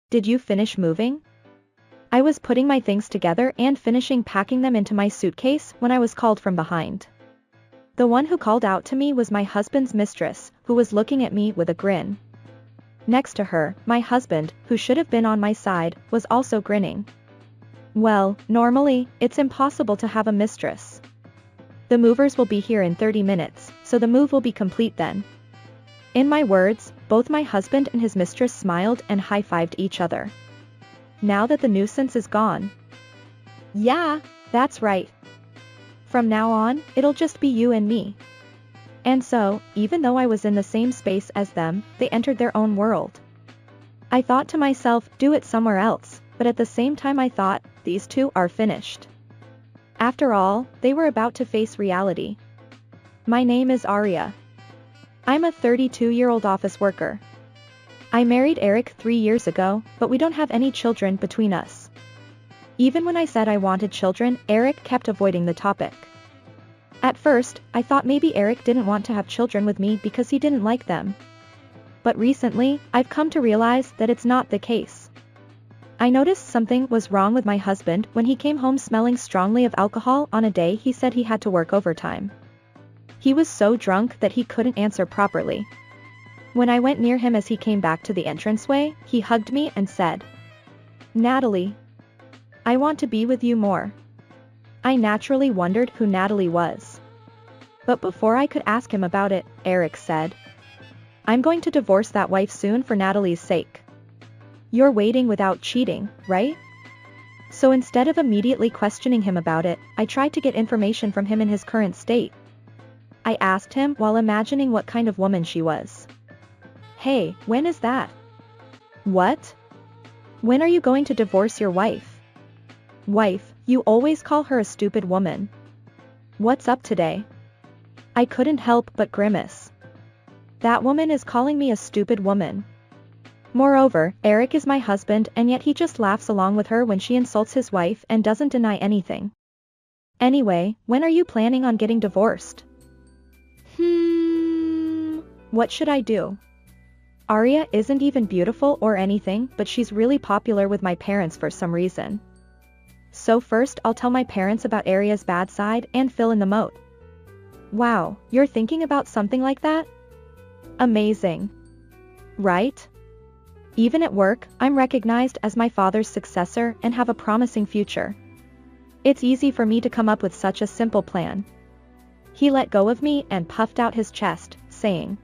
Did you finish moving? I was putting my things together and finishing packing them into my suitcase when I was called from behind. The one who called out to me was my husband's mistress, who was looking at me with a grin. Next to her, my husband, who should have been on my side, was also grinning. Well, normally, it's impossible to have a mistress. The movers will be here in 30 minutes, so the move will be complete then. In my words, both my husband and his mistress smiled and high-fived each other. Now that the nuisance is gone. Yeah, that's right. From now on, it'll just be you and me. And so, even though I was in the same space as them, they entered their own world. I thought to myself, do it somewhere else, but at the same time I thought, these two are finished. After all, they were about to face reality. My name is Arya. I'm a 32-year-old office worker. I married Eric 3 years ago, but we don't have any children between us. Even when I said I wanted children, Eric kept avoiding the topic. At first, I thought maybe Eric didn't want to have children with me because he didn't like them. But recently, I've come to realize that it's not the case. I noticed something was wrong with my husband when he came home smelling strongly of alcohol on a day he said he had to work overtime. He was so drunk that he couldn't answer properly. When I went near him as he came back to the entranceway, he hugged me and said, "Natalie. I want to be with you more." I naturally wondered who Natalie was. But before I could ask him about it, Eric said, "I'm going to divorce that wife soon for Natalie's sake. You're waiting without cheating, right?" So instead of immediately questioning him about it, I tried to get information from him in his current state. I asked him while imagining what kind of woman she was. "Hey, when is that?" "What? When are you going to divorce your wife?" "Wife, you always call her a stupid woman. What's up today?" I couldn't help but grimace. That woman is calling me a stupid woman. Moreover, Eric is my husband and yet he just laughs along with her when she insults his wife and doesn't deny anything. Anyway, when are you planning on getting divorced? What should I do? Arya isn't even beautiful or anything, but she's really popular with my parents for some reason. So first I'll tell my parents about Arya's bad side and fill in the moat. Wow, you're thinking about something like that? Amazing. Right? Even at work, I'm recognized as my father's successor and have a promising future. It's easy for me to come up with such a simple plan. He let go of me and puffed out his chest, saying,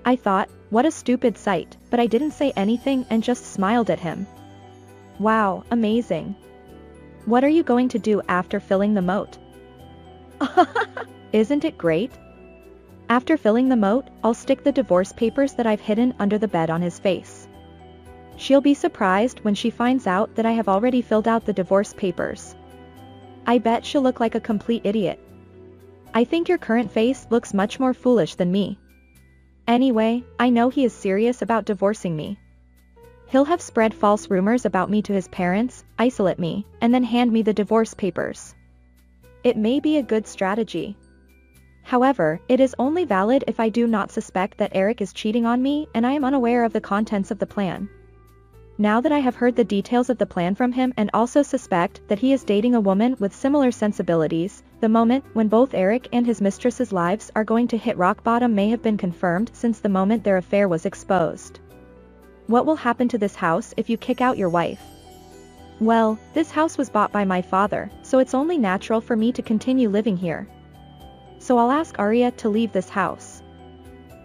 I thought, what a stupid sight, but I didn't say anything and just smiled at him. Wow, amazing. What are you going to do after filling the moat? Isn't it great? After filling the moat, I'll stick the divorce papers that I've hidden under the bed on his face. She'll be surprised when she finds out that I have already filled out the divorce papers. I bet she'll look like a complete idiot. I think your current face looks much more foolish than me. Anyway, I know he is serious about divorcing me. He'll have spread false rumors about me to his parents, isolate me, and then hand me the divorce papers. It may be a good strategy. However, it is only valid if I do not suspect that Eric is cheating on me and I am unaware of the contents of the plan. Now that I have heard the details of the plan from him and also suspect that he is dating a woman with similar sensibilities, the moment when both Eric and his mistress's lives are going to hit rock bottom may have been confirmed since the moment their affair was exposed. What will happen to this house if you kick out your wife? Well, this house was bought by my father, so it's only natural for me to continue living here. So I'll ask Arya to leave this house.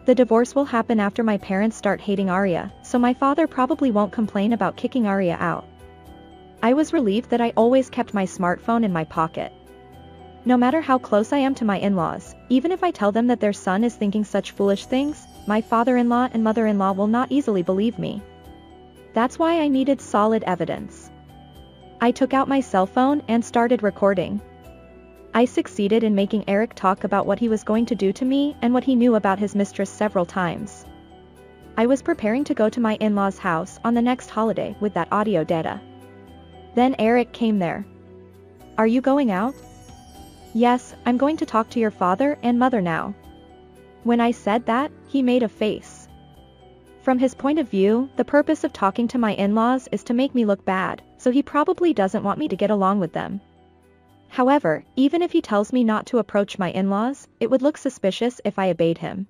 The divorce will happen after my parents start hating Arya, so my father probably won't complain about kicking Arya out. I was relieved that I always kept my smartphone in my pocket. No matter how close I am to my in-laws, even if I tell them that their son is thinking such foolish things, my father-in-law and mother-in-law will not easily believe me. That's why I needed solid evidence. I took out my cell phone and started recording. I succeeded in making Eric talk about what he was going to do to me and what he knew about his mistress several times. I was preparing to go to my in-laws' house on the next holiday with that audio data. Then Eric came there. Are you going out? Yes, I'm going to talk to your father and mother now. When I said that, he made a face. From his point of view, the purpose of talking to my in-laws is to make me look bad, so he probably doesn't want me to get along with them. However, even if he tells me not to approach my in-laws, it would look suspicious if I obeyed him.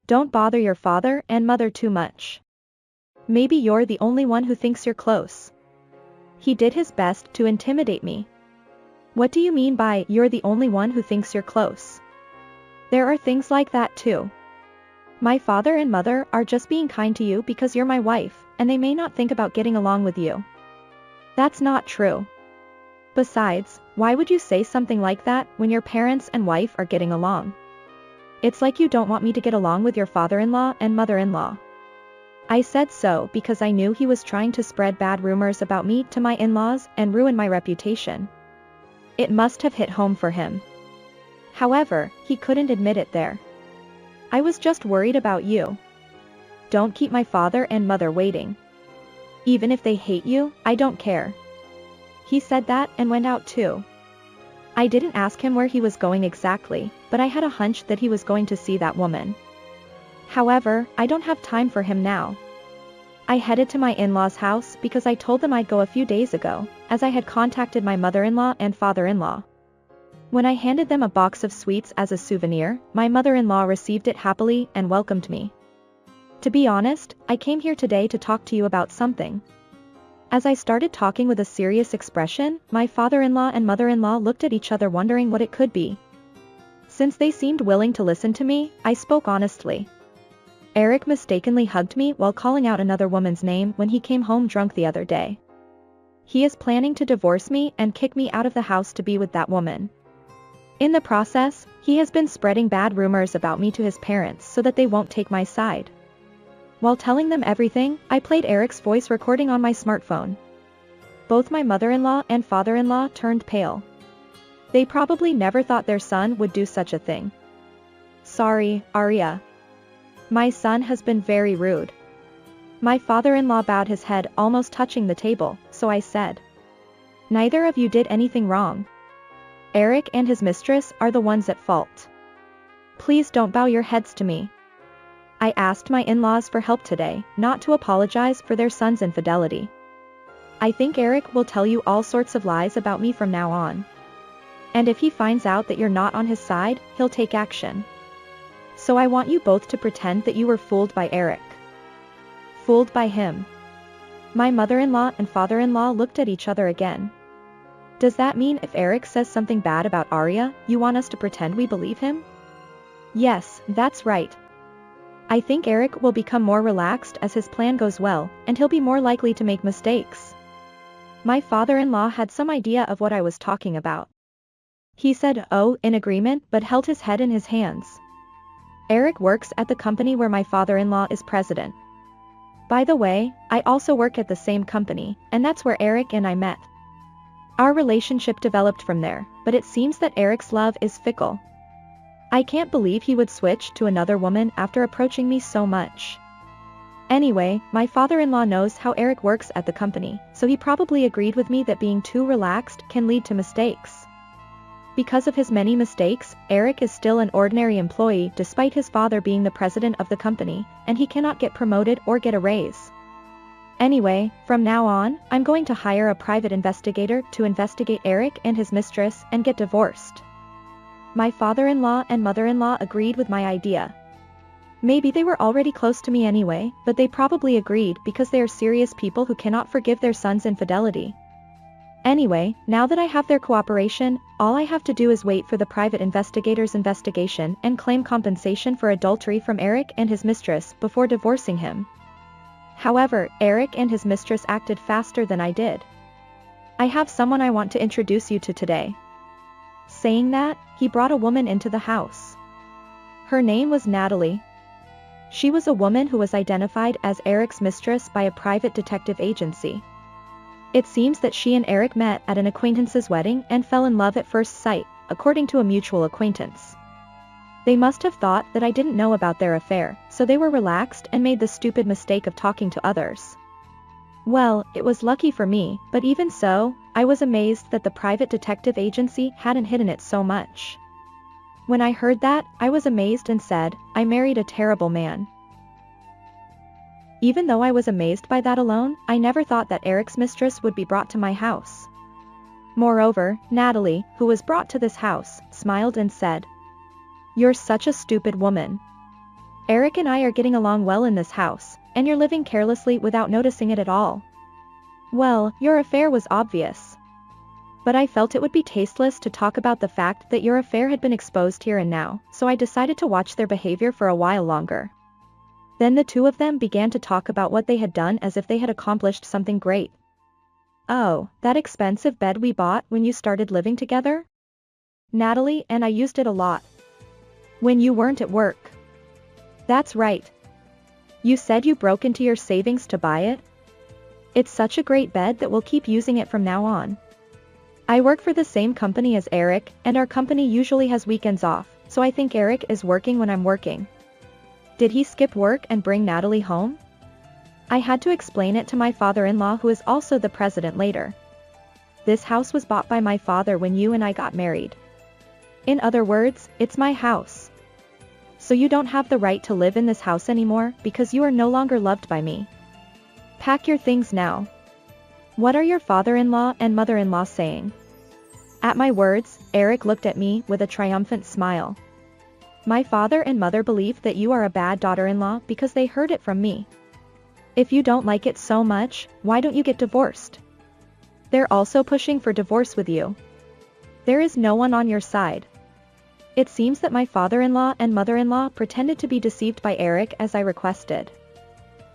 Don't bother your father and mother too much. Maybe you're the only one who thinks you're close. He did his best to intimidate me. What do you mean by, you're the only one who thinks you're close? There are things like that too. My father and mother are just being kind to you because you're my wife, and they may not think about getting along with you. That's not true. Besides, why would you say something like that when your parents and wife are getting along? It's like you don't want me to get along with your father-in-law and mother-in-law. I said so because I knew he was trying to spread bad rumors about me to my in-laws and ruin my reputation. It must have hit home for him. However, he couldn't admit it there. I was just worried about you. Don't keep my father and mother waiting. Even if they hate you, I don't care. He said that and went out too. I didn't ask him where he was going exactly, but I had a hunch that he was going to see that woman. However, I don't have time for him now. I headed to my in-laws' house because I told them I'd go a few days ago, as I had contacted my mother-in-law and father-in-law. When I handed them a box of sweets as a souvenir, my mother-in-law received it happily and welcomed me. To be honest, I came here today to talk to you about something. As I started talking with a serious expression, my father-in-law and mother-in-law looked at each other wondering what it could be. Since they seemed willing to listen to me, I spoke honestly. Eric mistakenly hugged me while calling out another woman's name when he came home drunk the other day. He is planning to divorce me and kick me out of the house to be with that woman. In the process, he has been spreading bad rumors about me to his parents so that they won't take my side. While telling them everything, I played Eric's voice recording on my smartphone. Both my mother-in-law and father-in-law turned pale. They probably never thought their son would do such a thing. Sorry, Arya. My son has been very rude. My father-in-law bowed his head, almost touching the table, so I said, neither of you did anything wrong. Eric and his mistress are the ones at fault. Please don't bow your heads to me. I asked my in-laws for help today, not to apologize for their son's infidelity. I think Eric will tell you all sorts of lies about me from now on. And if he finds out that you're not on his side, he'll take action. So I want you both to pretend that you were fooled by Eric. Fooled by him. My mother-in-law and father-in-law looked at each other again. Does that mean if Eric says something bad about Arya, you want us to pretend we believe him? Yes, that's right. I think Eric will become more relaxed as his plan goes well, and he'll be more likely to make mistakes. My father-in-law had some idea of what I was talking about. He said, oh, in agreement, but held his head in his hands. Eric works at the company where my father-in-law is president. By the way, I also work at the same company, and that's where Eric and I met. Our relationship developed from there, but it seems that Eric's love is fickle. I can't believe he would switch to another woman after approaching me so much. Anyway, my father-in-law knows how Eric works at the company, so he probably agreed with me that being too relaxed can lead to mistakes. Because of his many mistakes, Eric is still an ordinary employee despite his father being the president of the company, and he cannot get promoted or get a raise. Anyway, from now on, I'm going to hire a private investigator to investigate Eric and his mistress and get divorced. My father-in-law and mother-in-law agreed with my idea. Maybe they were already close to me anyway, but they probably agreed because they are serious people who cannot forgive their son's infidelity. Anyway, now that I have their cooperation, all I have to do is wait for the private investigator's investigation and claim compensation for adultery from Eric and his mistress before divorcing him. However, Eric and his mistress acted faster than I did. I have someone I want to introduce you to today. Saying that, he brought a woman into the house. Her name was Natalie. She was a woman who was identified as Eric's mistress by a private detective agency. It seems that she and Eric met at an acquaintance's wedding and fell in love at first sight, according to a mutual acquaintance. They must have thought that I didn't know about their affair, so they were relaxed and made the stupid mistake of talking to others. Well, it was lucky for me, but even so, I was amazed that the private detective agency hadn't hidden it so much. When I heard that, I was amazed and said, I married a terrible man. Even though I was amazed by that alone, I never thought that Eric's mistress would be brought to my house. Moreover, Natalie, who was brought to this house, smiled and said, "You're such a stupid woman. Eric and I are getting along well in this house, and you're living carelessly without noticing it at all. Well, your affair was obvious. But I felt it would be tasteless to talk about the fact that your affair had been exposed here and now, so I decided to watch their behavior for a while longer." Then the two of them began to talk about what they had done as if they had accomplished something great. "Oh, that expensive bed we bought when you started living together? Natalie and I used it a lot. When you weren't at work." "That's right. You said you broke into your savings to buy it? It's such a great bed that we'll keep using it from now on. I work for the same company as Eric, and our company usually has weekends off, so I think Eric is working when I'm working. Did he skip work and bring Natalie home?" I had to explain it to my father-in-law, who is also the president, later. "This house was bought by my father when you and I got married. In other words, it's my house. So you don't have the right to live in this house anymore because you are no longer loved by me. Pack your things now. What are your father-in-law and mother-in-law saying?" At my words, Eric looked at me with a triumphant smile. "My father and mother believe that you are a bad daughter-in-law because they heard it from me. If you don't like it so much, why don't you get divorced? They're also pushing for divorce with you. There is no one on your side." It seems that my father-in-law and mother-in-law pretended to be deceived by Eric as I requested.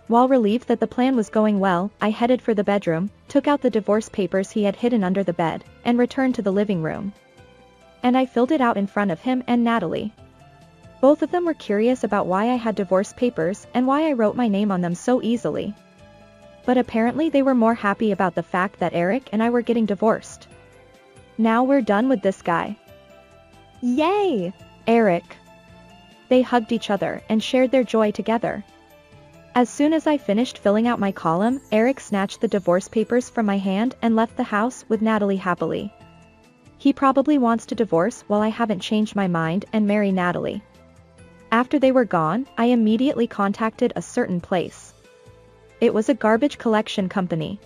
While relieved that the plan was going well, I headed for the bedroom, took out the divorce papers he had hidden under the bed, and returned to the living room. And I filled it out in front of him and Natalie. Both of them were curious about why I had divorce papers and why I wrote my name on them so easily. But apparently they were more happy about the fact that Eric and I were getting divorced. "Now we're done with this guy. Yay! Eric." They hugged each other and shared their joy together. As soon as I finished filling out my column, Eric snatched the divorce papers from my hand and left the house with Natalie happily. He probably wants to divorce while I haven't changed my mind and marry Natalie. After they were gone, I immediately contacted a certain place. It was a garbage collection company.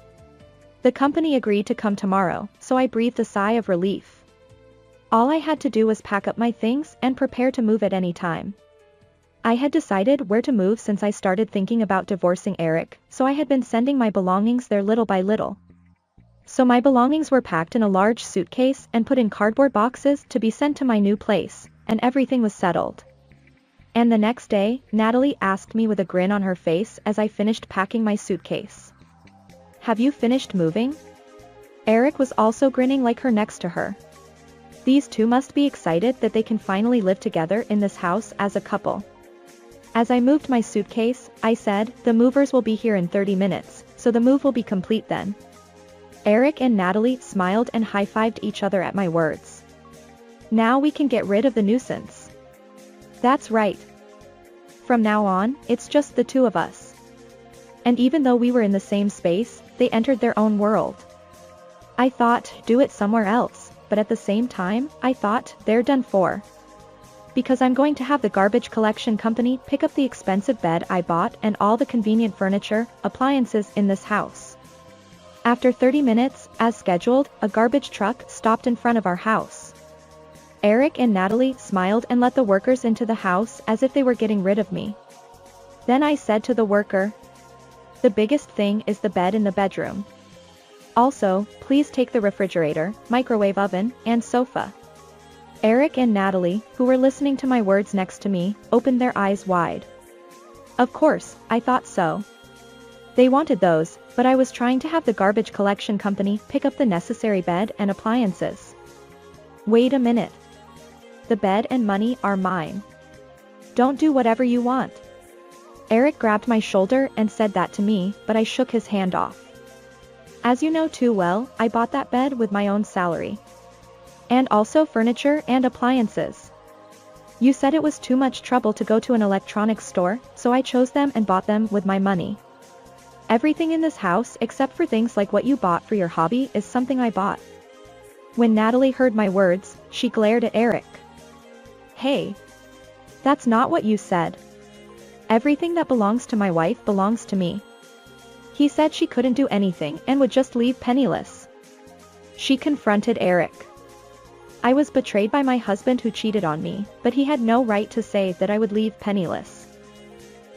The company agreed to come tomorrow, so I breathed a sigh of relief. All I had to do was pack up my things and prepare to move at any time. I had decided where to move since I started thinking about divorcing Eric, so I had been sending my belongings there little by little. So my belongings were packed in a large suitcase and put in cardboard boxes to be sent to my new place, and everything was settled. And the next day, Natalie asked me with a grin on her face as I finished packing my suitcase, "Have you finished moving?" Eric was also grinning like her next to her. These two must be excited that they can finally live together in this house as a couple. As I moved my suitcase, I said, "The movers will be here in 30 minutes, so the move will be complete then." Eric and Natalie smiled and high-fived each other at my words. "Now we can get rid of the nuisance." "That's right. From now on, it's just the two of us." And even though we were in the same space, they entered their own world. I thought, do it somewhere else, but at the same time, I thought, they're done for. Because I'm going to have the garbage collection company pick up the expensive bed I bought and all the convenient furniture, appliances in this house. After 30 minutes, as scheduled, a garbage truck stopped in front of our house. Eric and Natalie smiled and let the workers into the house as if they were getting rid of me. Then I said to the worker, "The biggest thing is the bed in the bedroom. Also, please take the refrigerator, microwave oven, and sofa." Eric and Natalie, who were listening to my words next to me, opened their eyes wide. Of course, I thought so. They wanted those, but I was trying to have the garbage collection company pick up the necessary bed and appliances. Wait a minute. The bed and money are mine. Don't do whatever you want. Eric grabbed my shoulder and said that to me, but I shook his hand off. As you know too well, I bought that bed with my own salary. And also furniture and appliances. You said it was too much trouble to go to an electronics store, so I chose them and bought them with my money. Everything in this house except for things like what you bought for your hobby is something I bought. When Natalie heard my words, she glared at Eric. Hey. That's not what you said. Everything that belongs to my wife belongs to me. He said she couldn't do anything and would just leave penniless. She confronted Eric. I was betrayed by my husband who cheated on me, but he had no right to say that I would leave penniless.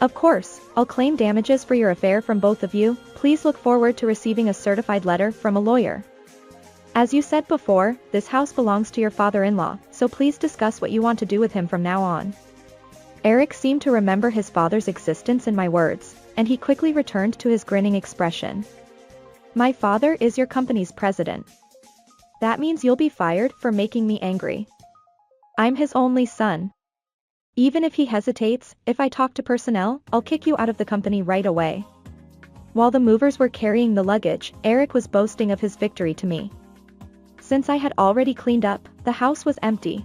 Of course, I'll claim damages for your affair from both of you. Please look forward to receiving a certified letter from a lawyer. As you said before, this house belongs to your father-in-law, so please discuss what you want to do with him from now on. Eric seemed to remember his father's existence in my words, and he quickly returned to his grinning expression. My father is your company's president. That means you'll be fired for making me angry. I'm his only son. Even if he hesitates, if I talk to personnel, I'll kick you out of the company right away. While the movers were carrying the luggage, Eric was boasting of his victory to me. Since I had already cleaned up, the house was empty.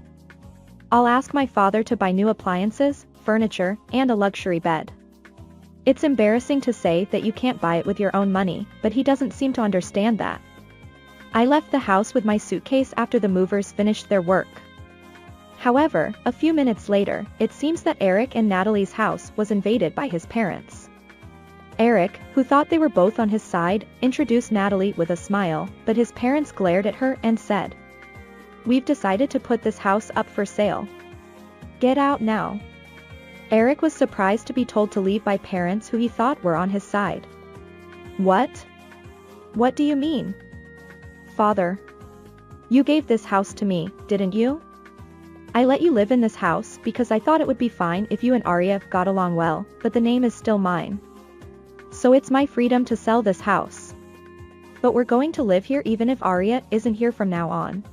I'll ask my father to buy new appliances, furniture, and a luxury bed. It's embarrassing to say that you can't buy it with your own money, but he doesn't seem to understand that. I left the house with my suitcase after the movers finished their work. However, a few minutes later, it seems that Eric and Natalie's house was invaded by his parents. Eric, who thought they were both on his side, introduced Natalie with a smile, but his parents glared at her and said, "We've decided to put this house up for sale. Get out now." Eric was surprised to be told to leave by parents who he thought were on his side. What? What do you mean? Father. You gave this house to me, didn't you? I let you live in this house because I thought it would be fine if you and Arya got along well, but the name is still mine. So it's my freedom to sell this house. But we're going to live here even if Arya isn't here from now on.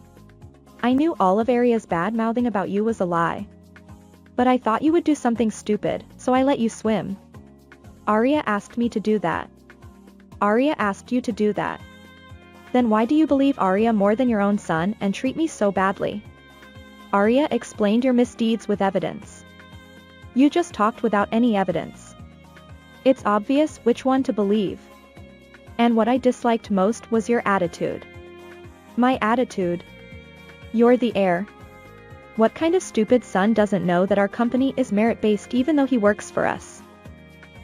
I knew all of Arya's bad-mouthing about you was a lie. But I thought you would do something stupid, so I let you swim. Arya asked me to do that. Arya asked you to do that. Then why do you believe Arya more than your own son and treat me so badly? Arya explained your misdeeds with evidence. You just talked without any evidence. It's obvious which one to believe. And what I disliked most was your attitude. My attitude? You're the heir. What kind of stupid son doesn't know that our company is merit-based even though he works for us?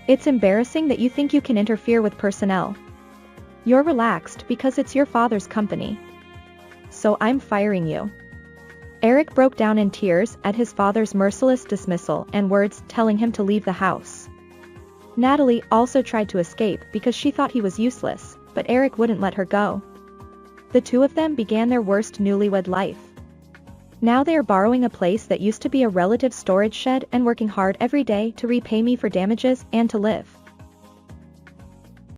It's embarrassing that you think you can interfere with personnel. You're relaxed because it's your father's company. So I'm firing you. Eric broke down in tears at his father's merciless dismissal and words telling him to leave the house. Natalie also tried to escape because she thought he was useless, but Eric wouldn't let her go. The two of them began their worst newlywed life. Now they are borrowing a place that used to be a relative's storage shed and working hard every day to repay me for damages and to live.